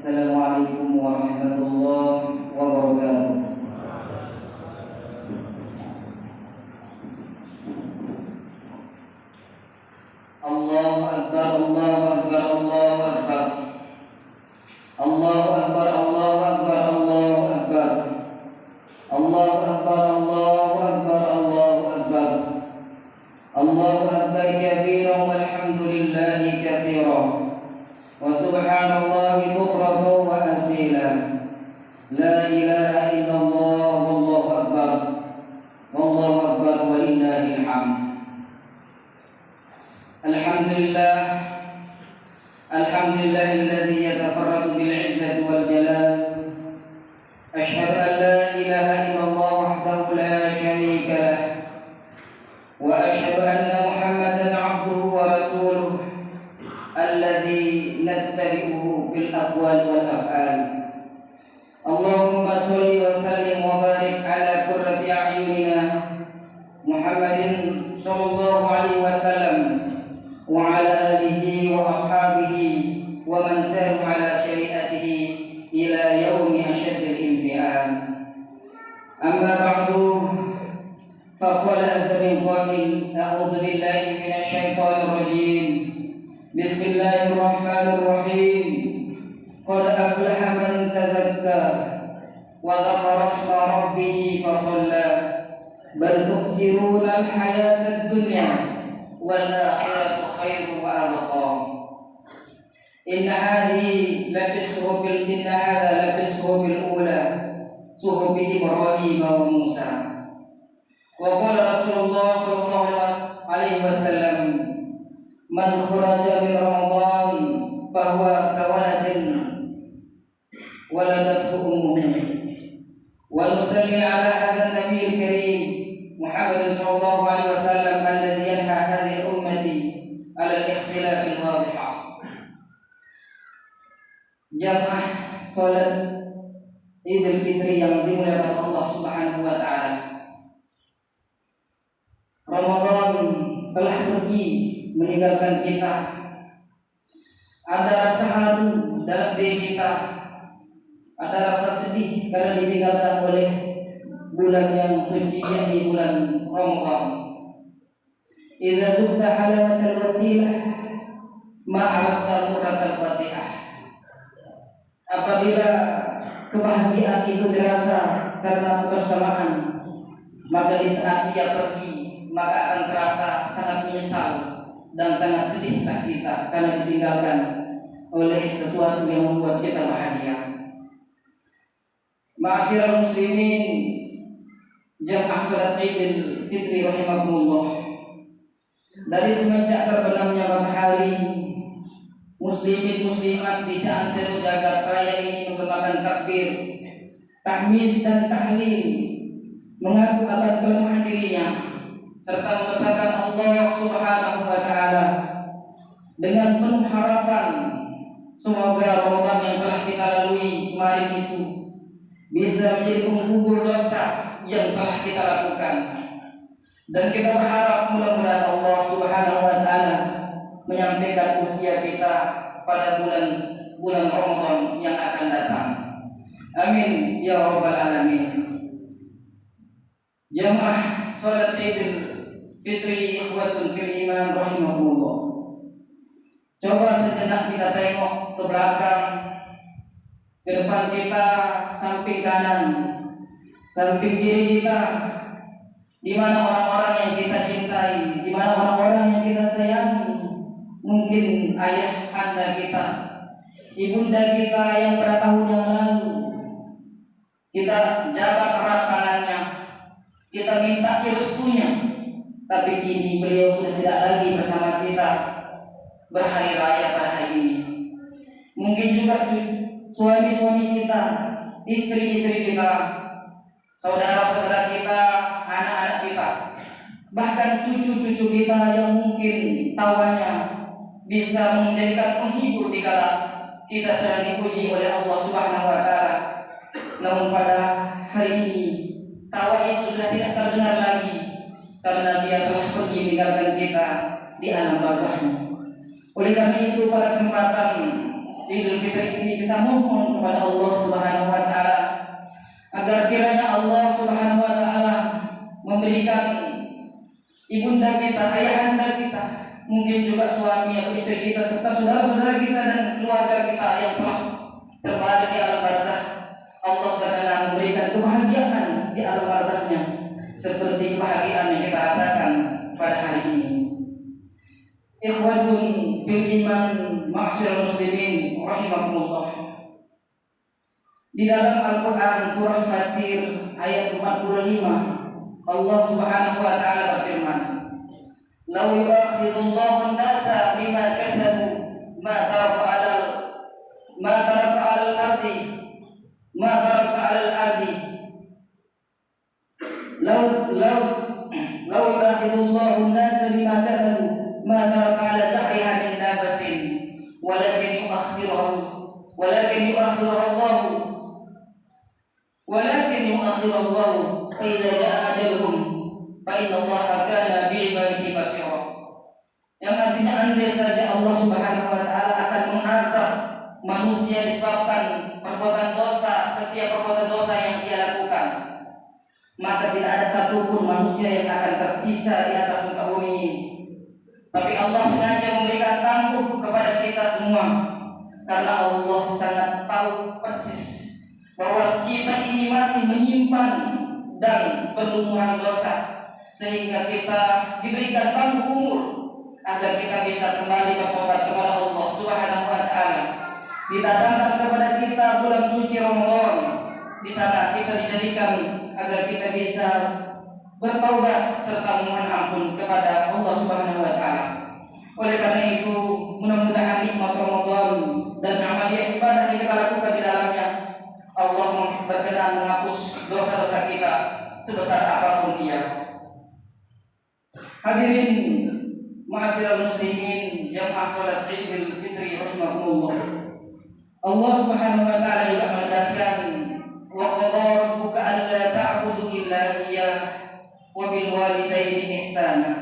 Assalamualaikum warahmatullahi wabarakatuh. Allahu Akbar, Allahu Akbar, Allahu Akbar. Allahu Akbar, Allahu Akbar, Allahu Akbar. Allahu Akbar, Allahu Akbar, Allahu Akbar. Allahu Akbar kabiran walhamdulillahi katsiran. Wa subhanallahi bukratan wa asila. La ilaha illallah wallahu akbar. Wallahu akbar walillahil hamd. Alhamdulillah. Alhamdulillahilladzi yatafarradu bil 'izzati wal jalal. Asyhadu an la ilaha illallah wahdahu la syarika lah. Wa asyhadu anna Muhammadan 'abduhu wa rasuluh alladzi nattabi'uhu bil aqwali wal af'al. Allahumma shalli wa sallim wa barik ala qurrati a'yunina Muhammadin sallallahu alaihi wasallam wa ala alihi wa ashabihi wa man saru ala syari'atihi ila yaumi asyaddil imtihan. Amma ba'du, faqala azza min qail, a'udzu billahi minasy syaithanir rajim. Bismillahirrahmanirrahim. Qad aflaha man tazakka wa dzakara isma rabbih fa shalla. Bal tu'thiruna al-hayata ad-dunya wal akhiratu khairun wa abqa. Inna hadhihi labisuhufil ula suhufi Ibrahim wa Musa. Wa qala Rasulullah sallallahu alaihi wasallam, man kharaja min Ramadan fahuwa kawaladin waladathu ummuhu. Wa nusalli ala hadha an-nabiyil karim Muhammad sallallahu alaihi wasallam alladhi yanha hadhihi ummati ala al-ikhtilaf al-wadhiha. Jamaah salat Idul Fitri yang dimuliakan Allah Subhanahu wa taala. Ramadan telah pergi meninggalkan kita. Ada rasa haru dalam diri kita, ada rasa sedih karena ditinggalkan oleh bulan yang suci, yakni bulan Ramadan. Idza tubta halamatal wasilah ma'arafta murratal fatihah. Apabila kebahagiaan itu dirasa karena kebersamaan, maka di saat dia pergi, maka akan terasa sangat menyesal dan sangat sedihlah kita karena ditinggalkan oleh sesuatu yang membuat kita bahagia. Ma'asyiral muslimin, jamaah salat Idul Fitri rahimakumullah. Dari semenjak terbenamnya matahari, muslimin muslimat di seantero jagat raya ini menggemakan takbir, tahmid dan tahlil, mengaku akan kelemahan dirinya serta membesarkan Allah Subhanahu wa taala dengan penuh harapan semoga Ramadan yang telah kita lalui kemarin itu bisa menjadi penghibur dosa yang telah kita lakukan. Dan kita berharap mudah-mudahan Allah Subhanahu wa taala menyampaikan usia kita pada bulan Ramadan yang akan datang. Amin ya rabbal alamin. Jamaah salat Idul Fitri ikhwatun fil iman rahimahullah. Coba sejenak kita tengok ke belakang, ke depan kita, samping kanan, samping kiri kita, di mana orang-orang yang kita cintai, di mana orang-orang yang kita sayangi. Mungkin ayah anda kita, ibunda kita yang pada tahun yang lalu kita jabat erat tangannya, kita minta restunya, tapi kini beliau sudah tidak lagi bersama kita berhari raya pada hari ini. Mungkin juga suami-suami kita, istri-istri kita, saudara-saudara kita, anak-anak kita, bahkan cucu-cucu kita yang mungkin tawannya bisa menjadikan penghibur dikala kita sedang dipuji oleh Allah Subhanahu wa taala. Namun pada hari ini tawa itu sudah tidak terdengar lagi karena dia telah pergi meninggalkan kita di alam barzakh. Oleh karena itu pada kesempatan Idul Fitri ini kita mohon kepada Allah Subhanahu wa taala agar kiranya Allah Subhanahu wa taala memberikan ibunda kita, ayahanda kita, mungkin juga suami atau istri kita serta saudara-saudara kita dan keluarga kita yang telah terbalik di alam barzakh. Allah berkenan memberikan kebahagiaan di alam barzakh-Nya seperti kebahagiaan yang kita rasakan pada hari ini. Ikhwatun bil iman ma'asyiral muslimin rahimakumullah. Di dalam Al-Qur'an surah Fatir ayat 45 Allah Subhanahu wa taala berfirman, "Law yu'akhidullahu an-nasa bima katsabu ma taraka 'alal ardi law yu'akhidullahu an-nasa bima katsabu ma taraka 'ala zahriha min dabatin walakin yu'akhiru Allah fa idza ja'a ajaluhum fa inna Allah kana bi'ibadihi basira." Yang artinya andai saja Allah Subhanahu wa taala akan mengazab manusia disebabkan perbuatan dosa, setiap perbuatan dosa yang dia lakukan, maka tidak ada satupun manusia yang akan tersisa di atas muka bumi ini. Tapi Allah sengaja memberikan tangguh kepada kita semua karena Allah sangat tahu persis bahwa kita ini masih menyimpan dan berlumuran dosa, sehingga kita diberikan tangguh umur agar kita bisa kembali bertobat kepada Allah Subhanahu wa taala. Didatangkan kepada kita bulan suci Ramadan. Di sana kita dijadikan agar kita bisa bertaubat serta memohon ampun kepada Allah Subhanahu wa taala. Oleh karena itu, mudah-mudahan nikmat Ramadan dan amaliyah ibadah yang kita lakukan di dalamnya, Allah berkenan menghapus dosa-dosa kita sebesar apapun ia. Hadirin ma'asyiral muslimin jamaah salat Idul Fitri rahimakumullah. Allah Subhanahu wa taala juga menegaskan, "Wa qadara rabbuka alla ta'budu illa iyyah wa bil walidayni ihsana."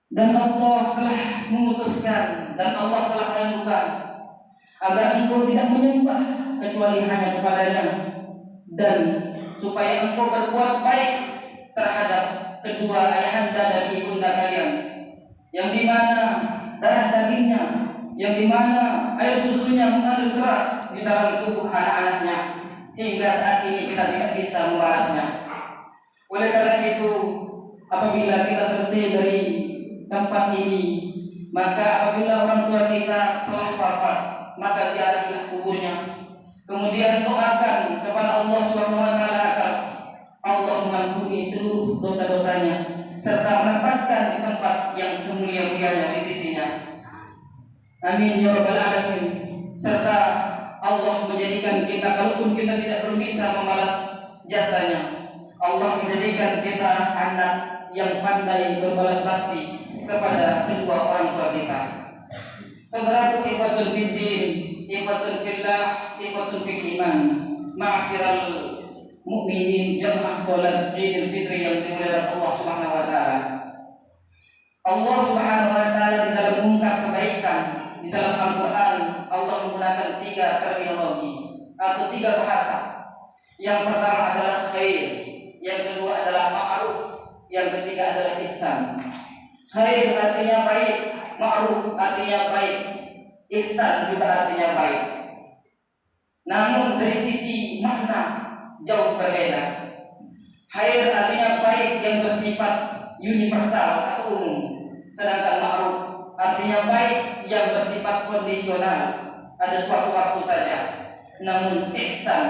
Dan Allah telah memutuskan dan Allah telah menentukan agar engkau tidak menyembah kecuali hanya kepadanya, dan supaya engkau berbuat baik terhadap kedua ayahanda dan ibunda kalian, yang dimana darah dagingnya, yang dimana air susunya mengalir keras di dalam tubuh anak-anaknya, hingga saat ini kita tidak bisa membalasnya. Oleh karena itu, apabila kita selesai dari tempat ini, maka apabila orang tua kita setelah wafat, maka ziarahilah kuburnya. Kemudian doakan kepada Allah Subhanahu wa taala agar Allah mengampuni seluruh dosa-dosanya serta menempatkan di tempat yang semulia-mulianya di sisinya. Amin ya rabbal alamin. Serta Allah menjadikan kita, kalaupun kita tidak bisa membalas jasanya, Allah menjadikan kita anak yang pandai berbalas bakti kepada kedua orang tua kita. Saudaraku, ikhwatun fiddin, ikhwatun fillah, ikhwatun fil iman, ma'asyiral mukminin jamaah salat Idul Fitri yang dimuliakan Allah Subhanahu wa taala. Allah Subhanahu wa taala di dalam mengungkap kebaikan di dalam Al-Qur'an, Allah menggunakan 3 terminologi atau 3 bahasa. Yang pertama adalah khair, yang kedua adalah ma'ruf, yang ketiga adalah ihsan. Khair artinya baik, ma'ruf artinya baik, ihsan juga artinya baik. Namun dari sisi makna jauh berbeda. Khair artinya baik yang bersifat universal atau umum, sedangkan ma'ruf artinya baik yang bersifat kondisional, ada suatu waktu saja. Namun ihsan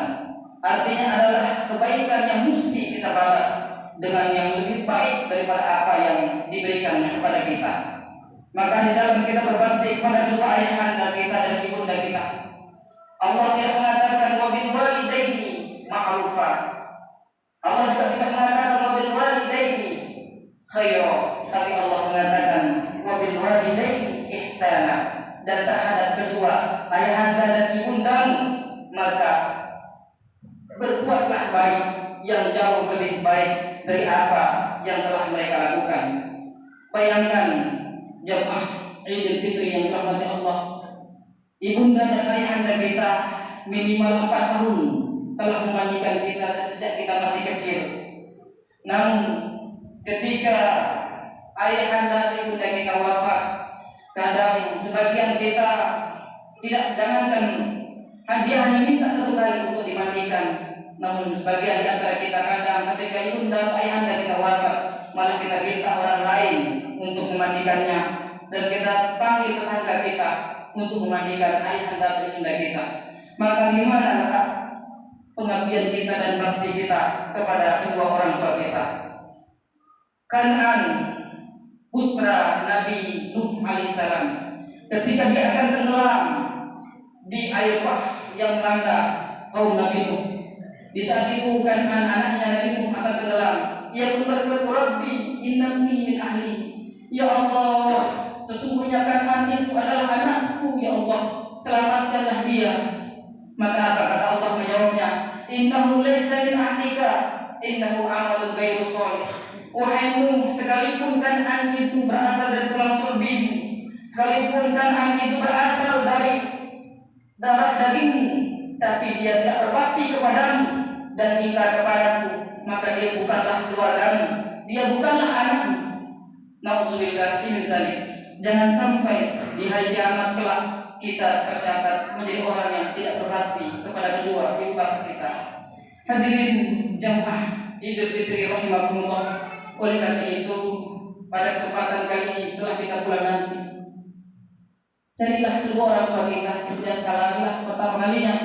artinya adalah kebaikan yang mesti kita balas dengan yang lebih baik daripada apa yang diberikannya kepada kita. Maka di dalam kita berbakti kepada kedua ayahanda kita dan ibunda kita, Allah tidak mengatakan wa bil walidaini ma'rufa. Allah juga tidak mengatakan wa bil walidaini khaira, tapi Allah mengatakan wa bil walidaini ihsana. Dan terhadap kedua ayahanda dan ibundamu, maka berbuatlah baik yang jauh lebih baik dari apa yang telah mereka lakukan. Bayangkan jemaah Idul Fitri yang dirahmati Allah, ibunda dan ayahanda kita minimal 4 tahun telah memandikan kita sejak kita masih kecil. Namun ketika ayahanda dan ibunda kita wafat, kadang sebagian kita tidak, jangankan dia hanya minta 1 kali untuk dimandikan, namun sebagian di antara kita kadang ketika ibunda ayahanda kita wafat, malah kita minta orang lain untuk memandikannya, dan kita panggil tetangga kita untuk memandikan ayahanda dan ibunda kita. Maka di mana letak pengabdian kita dan bakti kita kepada kedua orang tua kita? Kan'an, putra Nabi Nuh alaihissalam, ketika dia akan tenggelam di air bah yang melanda kaum Nabi Nuh, di saat itu Kan'an anaknya Nabi Nuh akan tenggelam. Ia pun berseru, Rabbi innabni min ahli, ya Allah, sesungguhnya Kan'an itu adalah anakku, ya Allah, selamatkanlah dia. Maka apa kata Allah menjawabnya? Innahu laysa min ahlika, innahu amalun ghairu shalih. Wahai Nuh, sekalipun Kan'an itu berasal dari tulang sulbimu, sekalipun Kan'an itu berasal dari darah dagingmu, tapi dia tidak berbakti kepadamu dan ingkar kepadaku, maka dia bukanlah keluargamu, dia bukanlah anakmu. Nauzubillah min dzalik. Jangan sampai di hari kiamat kelak kita tercatat menjadi orang yang tidak berbakti kepada kedua ibu bapak kita. Hadirin jamaah Idul Fitri rahimakumullah. Oleh karena itu, pada kesempatan kali ini setelah kita pulang nanti, carilah kedua orang tua kita dan salamilah pertama kalinya.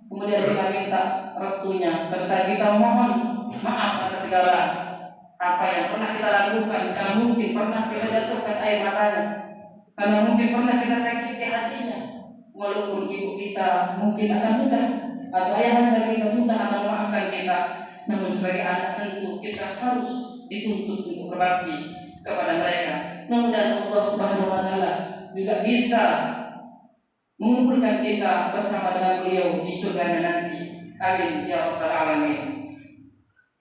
Kemudian kita minta restunya serta kita mohon maaf atas segala apa yang pernah kita lakukan. Karena mungkin pernah kita jatuhkan air matanya, karena mungkin pernah kita sakiti hatinya. Walaupun ibu kita mungkin akan mudah atau ayahanda kita sudah akan memaafkan kita, namun sebagai anak tentu kita harus dituntut untuk berbakti kepada mereka. Mudah-mudahan Allah Subhanahu wa taala juga bisa mengumpulkan kita bersama dengan beliau di surganya nanti. Amin ya rabbal alamin.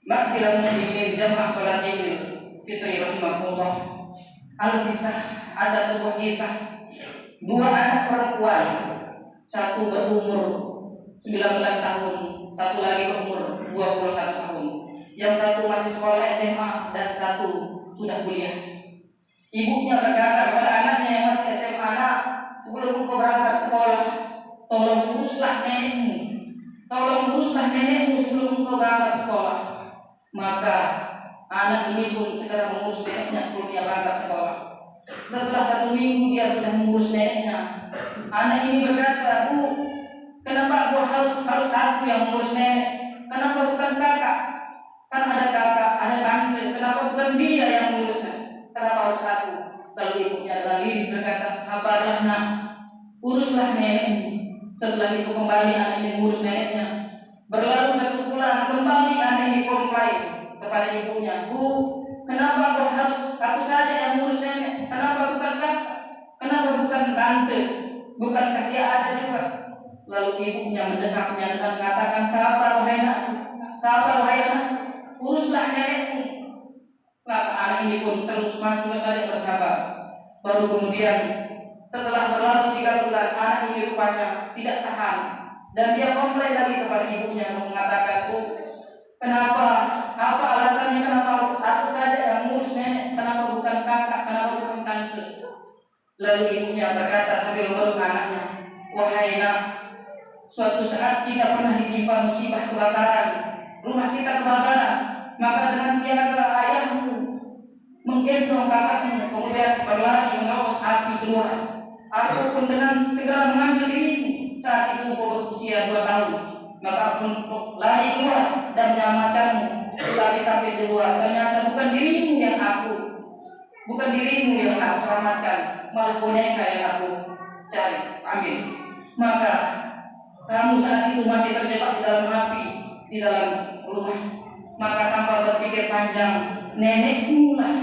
Ma'asyiral muslimin jamaah salat Idul Fitri rahimakumullah. Al-kisah, ada sebuah kisah 2 anak perempuan, satu berumur 19 tahun, satu lagi berumur 21 tahun. Yang satu masih sekolah SMA dan satu sudah kuliah. Ibunya berkata kepada anaknya yang masih SMA, "Nak, sebelum engkau berangkat sekolah, tolong uruslah nenekmu. Tolong uruslah nenekmu sebelum engkau berangkat sekolah." Maka anak ini pun segera mengurus neneknya sebelum dia berangkat sekolah. Setelah 1 minggu dia sudah mengurus neneknya. Anak ini berkata, "Bu, kenapa harus aku yang mengurus nenek? Kenapa bukan kakak? Kan ada kakak, ada tante. Kenapa bukan dia yang mengurusnya? Kenapa harus aku?" Lalu ibunya dengan lirih berkata, "Sabarlah nak, uruslah nenekmu." Setelah itu kembali anak ini mengurus neneknya. Berlalu 1 bulan, kembali anak ini komplain kepada ibunya, "Bu, kenapa harus aku saja yang mengurus nenek? Kenapa bukan kakak? Kenapa bukan tante? Bukankah dia ada juga?" Lalu ibunya mendekapnya dan mengatakan, "Sabar wahai anakku, sabar wahai anakku, uruslah nenekmu." Maka anak ini pun terus masih saja bersabar. Baru kemudian setelah berlalu 3 bulan, anak ini rupanya tidak tahan dan dia komplain lagi kepada ibunya dan mengatakan, "Bu, kenapa? Apa alasannya? Kenapa harus aku saja yang ngurus nenek? Kenapa bukan kakak? Kenapa bukan tante?" Lalu ibunya berkata sambil memeluk anaknya, "Wahai nak, suatu saat kita pernah ditimpa musibah kebakaran, rumah kita kebakaran. Maka dengan siaga ayahmu menggendong kakakmu, kemudian berlari melawas api keluar. Aku pun dengan segera mengambil dirimu. Saat itu kau berusia 2 tahun. Maka aku pun lari keluar dan menyelamatkanmu. Lari sampai keluar, ternyata bukan dirimu yang aku selamatkan, malah boneka yang aku cari ambil. Maka kamu saat itu masih terjebak di dalam api, di dalam rumah. Maka tanpa berpikir panjang, nenekmu lah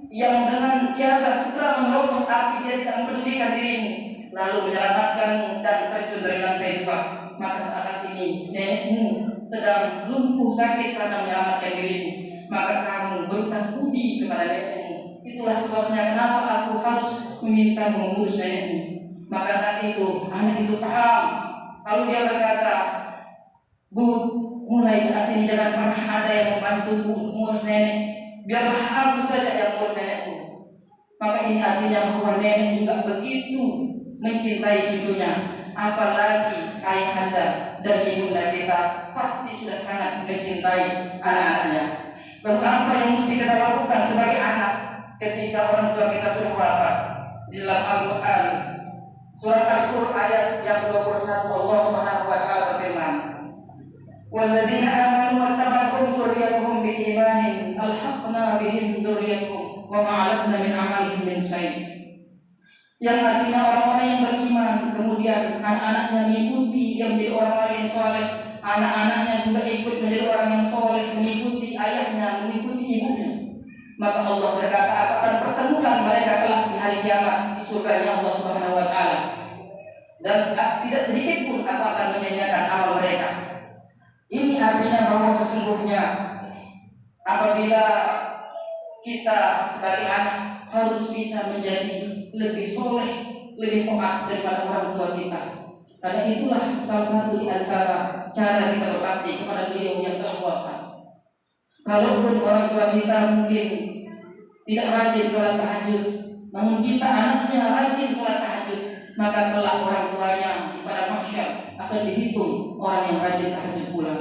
yang dengan siaga segera menerobos api, dia tidak mempedulikan dirimu, lalu menyelamatkanmu dan terjun dari lantai 2. Maka saat ini nenekmu sedang lumpuh sakit karena menyelamatkan dirimu. Maka kamu berhutang budi kepada nenekmu. Itulah sebabnya kenapa aku harus meminta mengurus nenekmu. Maka saat itu anak itu paham. Kalau dia berkata, "Bu, mulai saat ini jangan pernah ada yang membantuku untuk mengurus nenek. Biarlah aku saja yang mengurus nenekku." Maka ini artinya bahwa nenek juga begitu mencintai cucunya. Apalagi ayahanda dan ibunda kita pasti sudah sangat mencintai anak-anaknya. Lalu apa yang mesti kita lakukan sebagai anak ketika orang tua kita sudah wafat? Di dalam Al-Quran surat Al-Qur ayat yang 21 Allah Subhanahu wa taala berfirman, "Walladzina amanu wattaba'atuhum dzurriyyatuhum biimanin alhaqna bihim dzurriyyatuhum wa ma 'alatna min 'amalihim min syai'." Yang artinya orang-orang yang beriman kemudian anak-anaknya mengikuti dia menjadi orang-orang yang soleh, anak-anaknya juga ikut menjadi orang yang soleh, mengikuti ayahnya, mengikuti ibunya. Maka Allah berkata akan pertemukan mereka kelak di hari kiamat di surganya Allah Subhanahu wa taala. Dan tidak sedikit pun aku akan menyanyiakan amal mereka. Ini artinya bahwa sesungguhnya apabila kita sebagai anak harus bisa menjadi lebih soleh, lebih taat daripada orang tua kita. Karena itulah salah satu di antara cara kita berbakti kepada beliau yang telah wafat. Kalaupun orang tua kita mungkin tidak rajin sholat tahajud, namun kita anaknya rajin sholat tahajud, maka kelak orang tuanya di pada mahsyar akan dihitung orang yang rajin tahajud pula.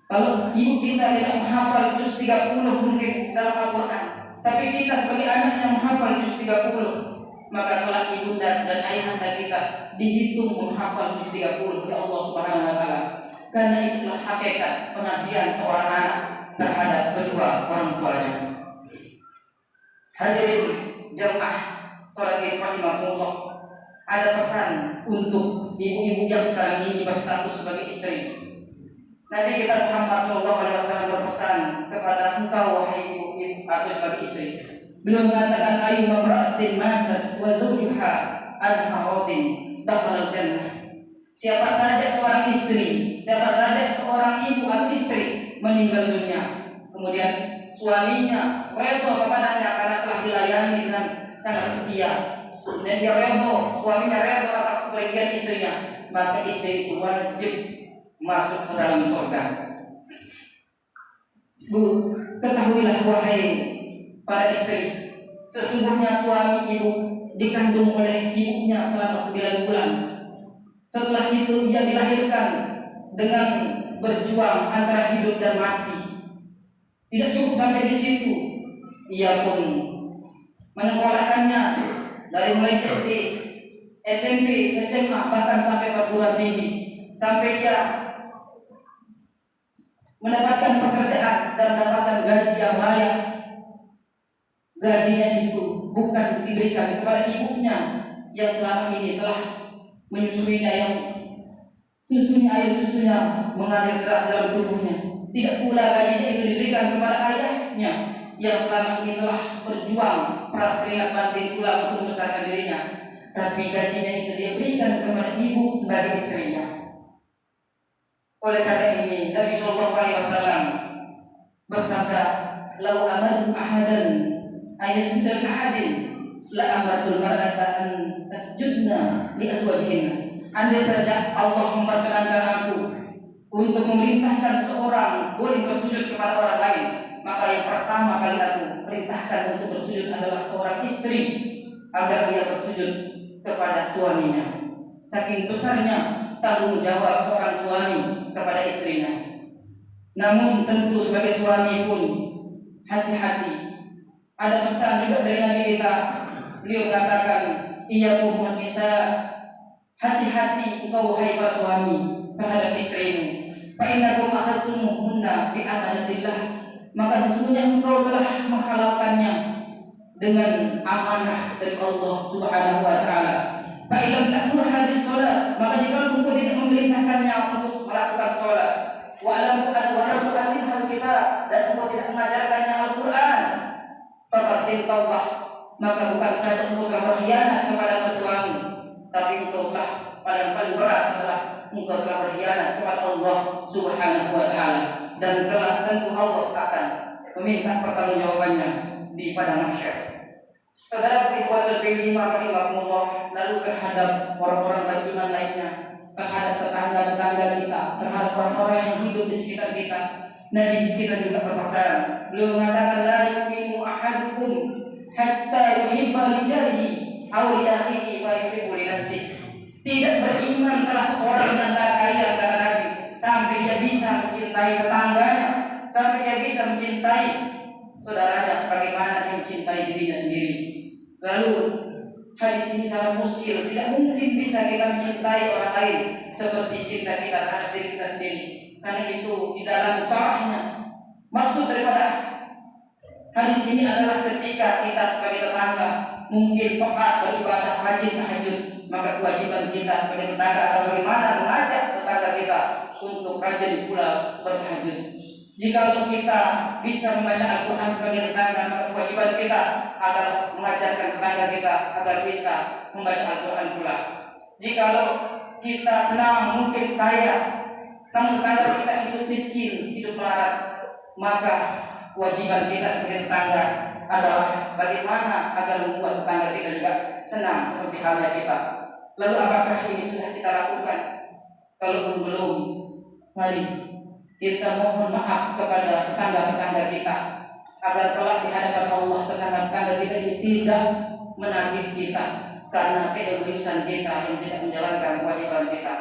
Kalau ibu kita tidak menghafal juz 30 mungkin dalam Al-Quran, tapi kita sebagai anak yang menghafal juz 30, maka kelak ibunda dan ayahanda kita dihitung menghafal juz 30 oleh Allah Subhanahu wa taala. Karena itulah hakikat pengabdian seorang anak terhadap kedua orang tuanya. Hadirin jamaah salat Id rahimahumullah, ada pesan untuk ibu-ibu yang sekarang ini berstatus sebagai istri. Nabi kita Muhammad SAW berpesan kepada engkau wahai ibu-ibu atau sebagai istri. Beliau mengatakan ayu mamra'atin matat wa zawjuha anharotin dakhalal jannah. Siapa saja seorang istri, siapa saja seorang ibu atau istri meninggal dunia, kemudian suaminya redha kepadanya karena telah dilayani dengan sangat setia, dan dia redha, suaminya redha atas kepergian istrinya, maka istri itu wajib masuk ke dalam surga. Bu, ketahuilah wahai para istri, sesungguhnya suami ibu dikandung oleh ibunya selama 9 bulan. Setelah itu ia dilahirkan dengan berjuang antara hidup dan mati. Tidak cukup sampai di situ, ia pun menyekolahkannya dari mulai SD, SMP, SMA, bahkan sampai perguruan tinggi, sampai ia mendapatkan pekerjaan dan mendapatkan gaji yang layak. Gajinya itu bukan diberikan kepada ibunya yang selama ini telah menyusuinya, yang air susunya mengalir deras dalam tubuhnya. Tidak pula gajinya itu diberikan kepada ayahnya yang selama ini telah berjuang peras keringat banting tulang untuk membesarkan dirinya, tapi gajinya itu dia berikan kepada ibu sebagai istrinya. Oleh karena ini Nabi Shallallahu Alaihi Wasallam bersabda, "Lau amartu ahadan ayasjuda ahadin la amartul mar'ata an tasjudna li azwajihinna." Andai saja Allah memperkenankan aku untuk memerintahkan seorang boleh bersujud kepada orang lain, maka yang pertama kali aku perintahkan untuk bersujud adalah seorang istri agar dia bersujud kepada suaminya. Saking besarnya tanggung jawab seorang suami kepada istrinya. Namun tentu sebagai suami pun hati-hati. Ada pesan juga dari Nabi kita. Beliau katakan, "Iyyakum nisa, hati-hati engkau wahai para suami terhadap istrimu. Fa innakum akhadtumuhunna bi amanatillah." Maka sesungguhnya engkau telah menghalalkannya dengan amanah dari Allah Subhanahu wa taala. Fa illam ta'murha bis shalah, maka jika engkau tidak memerintahkannya untuk melakukan salat, wa lam tu'allimha kita, dan engkau tidak mengajarkannya Al-Qur'an, faqad tawbah, maka bukan saja engkau telah berkhianat kepada mertuamu, tapi engkau telah paling berat adalah engkau telah berkhianat kepada Allah Subhanahu wa taala, dan kelak tentu Allah akan meminta pertanggungjawabannya di padang mahsyar. Saudara ikhwatul iman rahimakumullah, lalu terhadap orang-orang beriman lainnya, terhadap tetangga-tetangga kita, terhadap orang-orang yang hidup di sekitar kita. Nabi kita juga berpesan, beliau mengatakan la yu'minu ahadukum hatta yuhibba li jarihi aw li akhihi wa yuhibbu li nafsihi. Tidak beriman salah seorang di antara kalian, kata Nabi, sampai ia bisa mencintai tetangganya, sampai ia bisa mencintai saudaranya sebagaimana dia mencintai dirinya sendiri. Lalu hadis ini sangat muskil, tidak mungkin bisa kita mencintai orang lain seperti cinta kita terhadap diri kita sendiri. Karena itu di dalam syarahnya, maksud daripada hadis ini adalah ketika kita sebagai tetangga mungkin pekat beribadah rajin tahajud, maka kewajiban kita sebagai tetangga adalah bagaimana mengajak tetangga kita untuk rajin pula bertahajud. Jika kita bisa membaca Al-Quran sebagai tetangga, maka kewajiban kita adalah mengajarkan tetangga kita agar bisa membaca Al-Quran pula. Jika kita senang mungkin kaya, namun tetangga kita hidup miskin, hidup melarat, maka kewajiban kita sebagai tetangga adalah bagaimana agar membuat tetangga kita juga senang seperti halnya kita. Lalu apakah ini sudah kita lakukan? Kalau belum, mari kita mohon maaf kepada tetangga-tetangga kita agar kelak di hadapan Allah tetangga-tetangga kita ini tidak menagih kita karena keegoisan kita yang tidak menjalankan kewajiban kita.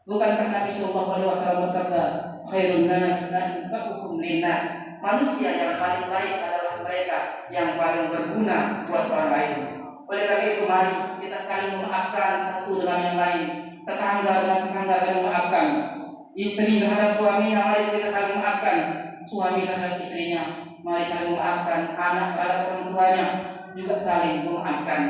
Bukankah Nabi Sallallahu Alaihi Wasallam bersabda, khairun nas anfa'uhum linnas, manusia yang paling baik adalah mereka yang paling berguna buat orang lain. Oleh karena itu mari kita saling memaafkan satu dengan yang lain. Tetangga dengan tetangga saling memaafkan. Istri terhadap suaminya, mari kita saling memaafkan. Suami terhadap istrinya, mari saling memaafkan. Anak terhadap orang tuanya juga saling memaafkan.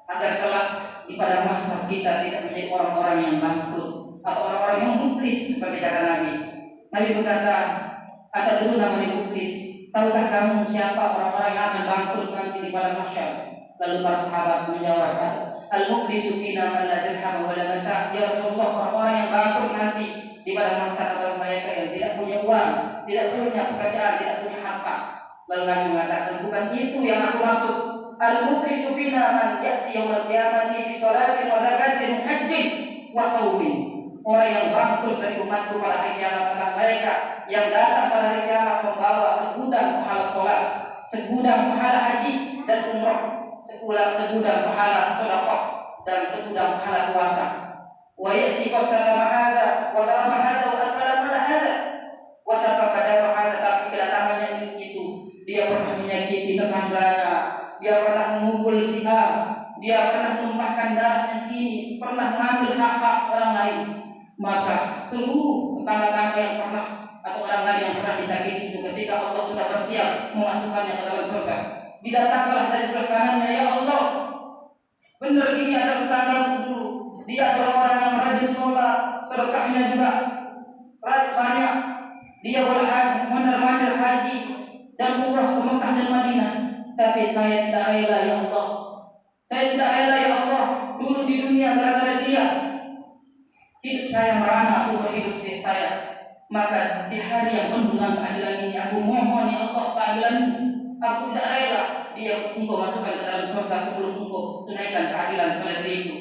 Agar kelak di pada masa kita tidak menjadi orang-orang yang bangkrut atau orang-orang yang muflis seperti kata Nabi. Nabi berkata, atadruna man muflis? Tahukah kamu siapa orang-orang yang akan bangkrut nanti di padang mahsyar? Lalu para sahabat menjawab, al-muflisu fina man la dirham wa la mata'. Ya Rasulullah, orang-orang yang bangkrut nanti di padang mahsyar adalah mereka yang tidak punya uang, tidak punya pekerjaan, tidak punya harta. Lalu Nabi mengatakan, bukan itu yang aku maksud. Al-muflisu fina man ya'ti yaumil qiyamati bi sholatin wa zakatin hajjin wa shaumin. Orang yang bangkrut dari umatku pada hari kiamat adalah mereka yang datang pada hari kiamat membawa segudang pahala sholat, segudang pahala haji dan umrah, segudang pahala sedekah dan segudang pahala puasa. Wa ya'ti qasama hadza wa darama hadza wa akala mana hadza wa safaqa dama hadza. Tapi kedatangannya itu dia pernah menyakiti tetangganya, dia pernah memukul si A, dia pernah menumpahkan darahnya sini, pernah mengambil hak-hak orang lain. Maka seluruh tetangga-tetangga yang pernah atau orang lain yang pernah disakiti itu ketika Allah sudah bersiap memasukkannya ke dalam surga, didatangkanlah dari sebelah kanannya, ya Allah, benar ini adalah tetanggamu dulu, dia adalah orang yang rajin sholat, sedekahnya juga banyak, dia benar-benar haji dan umrah ke Mekah dan Madinah, tapi saya tidak rela ya Allah, saya tidak rela ya Allah, dulu di dunia gara-gara dia hidup saya merana seumur hidup saya. Maka di hari yang penuh dengan keadilan ini, aku mohon ya Allah keadilan. Aku tidak rela dia engkau masukkan ke dalam surga sebelum engkau tunaikan keadilan kepada diriku.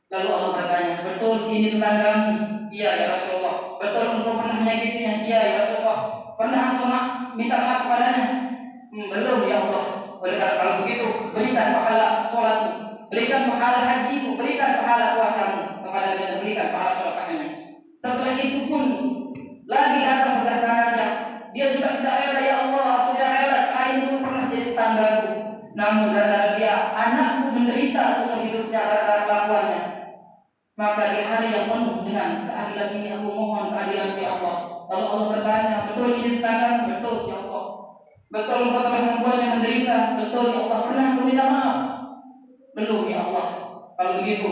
Lalu Allah bertanya, betul ini tetanggamu? Iya ya Rasulullah. Betul engkau pernah menyakitinya? Iya ya Rasulullah. Pernah engkau minta maaf kepadanya? Belum ya Allah. Oleh karena kalau begitu, berikan pahala sholatmu, berikan pahala hajimu, berikan pahala puasamu kepada dia, berikan pahala sedekahnya. Setelah itu pun lagi datang sebelah kanannya, dia juga tidak rela ya Allah, aku tidak rela saya itu pernah jadi tetanggaku, namun gara-gara dia anakku menderita seumur hidupnya gara-gara kelakuannya. Maka di hari yang penuh dengan keadilan ini aku mohon keadilan ya Allah. Lalu Allah bertanya, betul ini tetanggamu? Betul ya Allah. Betul engkau telah membuatnya menderita? Betul ya Allah. Pernah aku minta maaf? Belum ya Allah. Kalau begitu,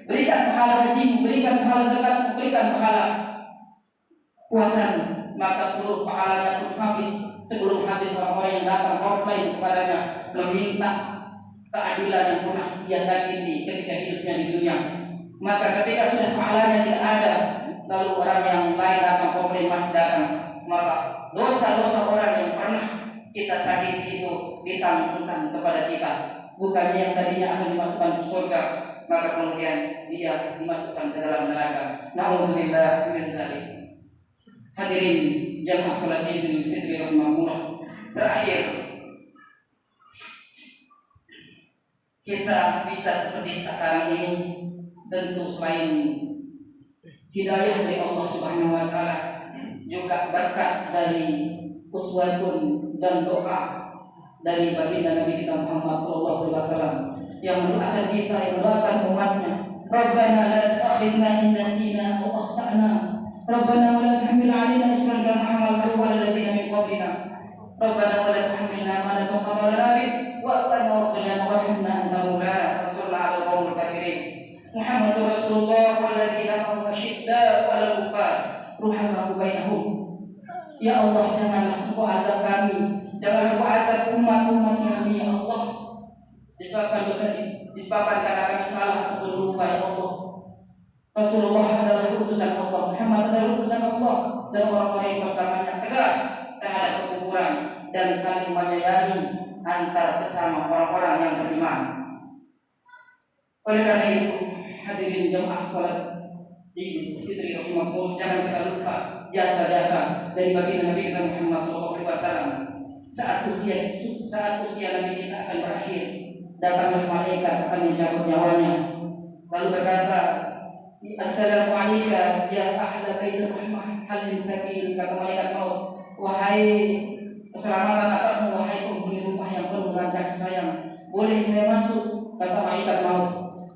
berikan pahala hajimu, berikan pahala zakatmu, berikan pahala puasamu. Maka seluruh pahalanya pun habis sebelum habis orang-orang yang datang komplain kepadanya meminta keadilan yang pernah dia sakiti ketika hidupnya di dunia. Maka ketika sudah pahalanya tidak ada, lalu orang yang lain datang komplain masih datang, maka dosa-dosa orang yang pernah kita sakiti itu ditanggungan kepada kita. Bukannya yang tadinya akan dimasukkan ke surga, maka kemudian dia dimasukkan ke dalam neraka. Nauzubillah min dzalik. Hadirin jamaah salat Idul Fitri rahimahullah. Terakhir, kita bisa seperti sekarang ini tentu selain hidayah dari Allah Subhanahu wa taala, juga berkat dari uswatun dan doa dari baginda Nabi kita Muhammad sallallahu alaihi wasallam yang mendoakan kita, yang mendoakan umatnya. Rabbana la tu'akhidna in nasina aw akhtana. Rabbana wa la tahmil 'alaina isran kama hamaltahu 'ala alladziina min qablina. Rabbana wa la tahmilna ma la taqata lana bih wa'fu 'anna waghfir lana warhamna anta maulana wansurna 'alal qaumil kafirin. Muhammadur Rasulullah walladzina ma'ahu asyidda'u 'alal kuffar ruhamaa'u bainahum. Ya Allah, janganlah Engkau azab kami, janganlah Engkau azab umat-umat kami, ya Allah, disebabkan dosa ini, disebabkan karena kami salah ataupun lupa, ya Allah. Rasulullah adalah utusan Allah, Muhammad adalah utusan Allah, dan orang-orang yang bersamanya tegas terhadap kekufuran dan saling menyayangi antar sesama orang-orang yang beriman. Oleh karena itu, hadirin jamaah salat Idul Fitri rahimahullah, jangan kita lupa jasa-jasa dari baginda Nabi kita Muhammad SAW. Saat usia Nabi kita akan berakhir, datanglah malaikat akan mencabut nyawanya, lalu berkata, Assalamu alayka ya ahla baitur rahmah, hal min sakin. Kata malaikat maut, wahai keselamatan atasmu, wahai penghuni rumah yang penuh dengan kasih sayang, boleh saya masuk? Kata malaikat maut.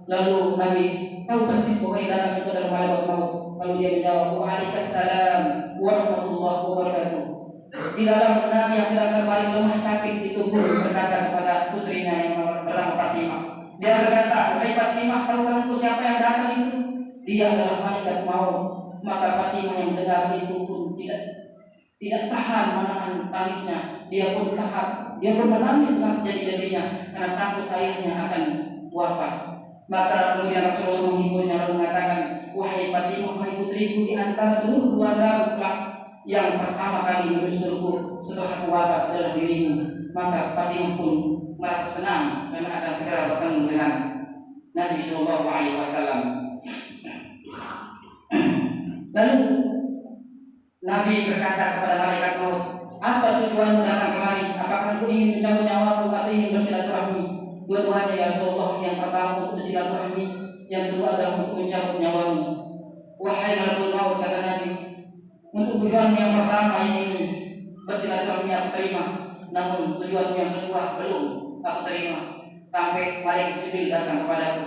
Lalu Nabi tahu persis bahwa yang datang itu adalah malaikat maut. Lalu dia menjawab, waalaikumsalam warahmatullahi wabarakatuh. Di dalam Nabi yang sedang paling lemah sakit itu pun berkata kepada putrinya yang bernama Fatimah. Dia berkata, wahai Fatimah, tahukah engkau siapa yang datang itu? Dia adalah malaikat maut. Maka Fatimah yang mendengar itu pun tidak tahan menahan tangisnya. Dia pun menangis dengan sejadi-jadinya karena takut ayahnya akan wafat. Maka kemudian Rasulullah menghiburnya lalu mengatakan, wahai Fatimah, wahai putriku, di antara seluruh keluarga kelak yang pertama kali menuju surga setelah aku wafat adalah dirimu. Maka Fatimah pun merasa senang karena akan segera bertemu dengan Nabi Sallallahu Alaihi Wasallam. Lalu Nabi berkata kepada malaikat maut, apa tujuanmu datang kemari? Apakah engkau ingin mencabut nyawaku atau ingin bersilaturahmi? Dua-duanya ya Rasulullah. Yang pertama untuk bersilaturahmi, yang kedua adalah untuk mencabut nyawamu. Wahai malaikat maut, kata Nabi, untuk tujuanmu yang pertama ini bersilaturahmi aku terima, namun tujuanmu yang kedua belum aku terima. Sampai malaikat Jibril datang kepadaku.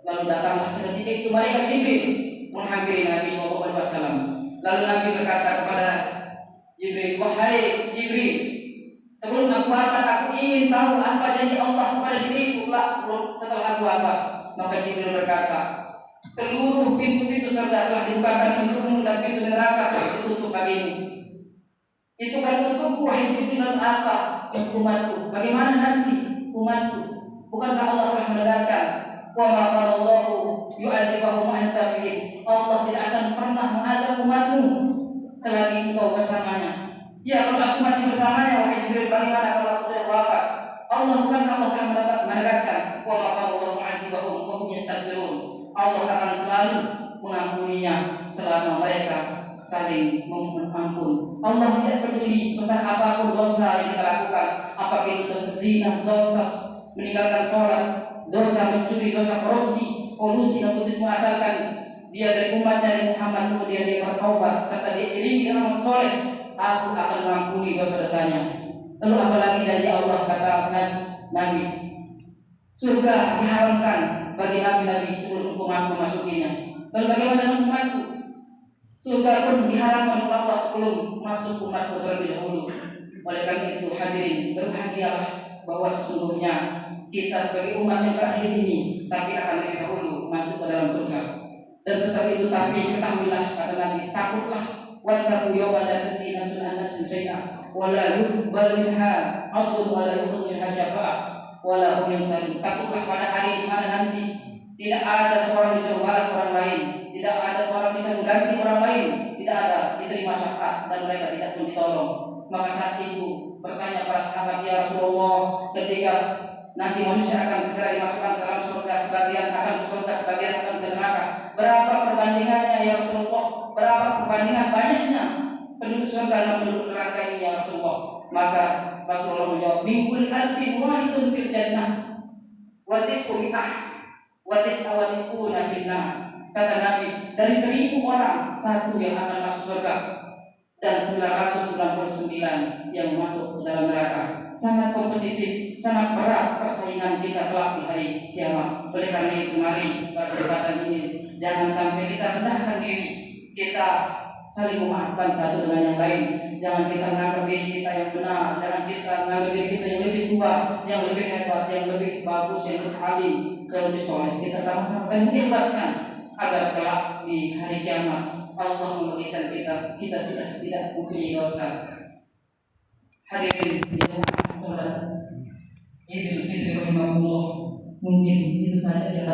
Lalu datanglah seketika itu malaikat Jibril menghampiri Nabi SAW. Lalu Nabi berkata kepada Jibril, wahai Jibril, sebelum aku wafat aku ingin tahu apa janji Allah kepada diriku setelah aku wafat. Maka Jibril berkata, seluruh pintu-pintu surga telah dibukakan untukmu dan pintu neraka telah ditutup bagimu. Itu kan untukku, wahai Jibril. Lalu apa untuk umatku? Bagaimana nanti umatku? Bukankah Allah telah menegaskan, wa ma qarallahu yu'adzibahum anta bihim. Allah tidak akan pernah mengazab umatmu selagi engkau bersamanya. Ya, kalau aku masih bersamanya, wahai Jibril, bagaimana kalau aku sudah wafat? Bukan Allah telah menegaskan, wa ma qarallahu mu'adzibahum wa hum yastaghfirun. Allah akan selalu mengampuninya selama mereka saling memohon ampun. Allah tidak peduli sebesar apapun dosa yang kita lakukan, apakah itu dosa zina, dosa meninggalkan sholat, dosa mencuri, dosa korupsi, kolusi, nepotisme, asalkan dia dari umatnya dari Muhammad, kemudian dia bertaubat serta dia iringi dengan amal soleh, aku akan mengampuni dosa-dosanya. Lalu apalagi dari Allah, kata Nabi, surga diharamkan bagi nabi-nabi sebelum engkau memasukinya. Lalu bagaimana dengan umatku? Surga pun diharamkan oleh Allah sebelum masuk umatku terlebih dahulu. Oleh karena itu hadirin, berbahagialah bahwa sesungguhnya kita sebagai umat yang berakhir ini tapi akan lebih dahulu masuk ke dalam surga. Dan setelah itu tapi ketahuilah, kata Nabi, takutlah, wattaqu yawman la tajzi nafsun an nafsin syai'an wa la yuqbalu minha 'adlun wa la yu'khadhu minha syafa'ah wa la hum yunsarun. Takutlah pada hari di mana nanti tidak ada seorang bisa membalas orang lain, tidak ada seorang bisa mengganti orang lain, tidak ada diterima syafaat dan mereka tidak pun ditolong. Maka saat itu bertanya para sahabat, ya Rasulullah, ketika nanti manusia akan segera dimasukkan ke dalam surga, sebagian akan ke surga, sebagian akan ke neraka, berapa perbandingannya ya Rasulullah? Berapa perbandingan banyaknya penduduk surga dan penduduk neraka ini ya Rasulullah? Maka Rasulullah menjawab, mingkul alfin wahidun fil jannah watis'una finnar. Kata Nabi, dari 1000 orang satu yang akan masuk surga dan 999 yang masuk ke dalam neraka. Sangat kompetitif, sangat berat persaingan kita kelak di hari kiamat. Oleh karena itu mari pada kesempatan ini jangan sampai kita rendahkan diri, kita saling memaafkan satu dengan yang lain. Jangan kita menganggap diri kita yang benar, jangan kita menganggap diri kita yang lebih tua, yang lebih hebat, yang lebih bagus, yang lebih alim, yang lebih soleh. Kita sama-sama akan mengikhlaskan agar kelak di hari kiamat Allah memberikan kita sudah tidak mempunyai dosa. Hadirin yang saudara, Idul Fitri rahimahullah, mungkin itu saja yang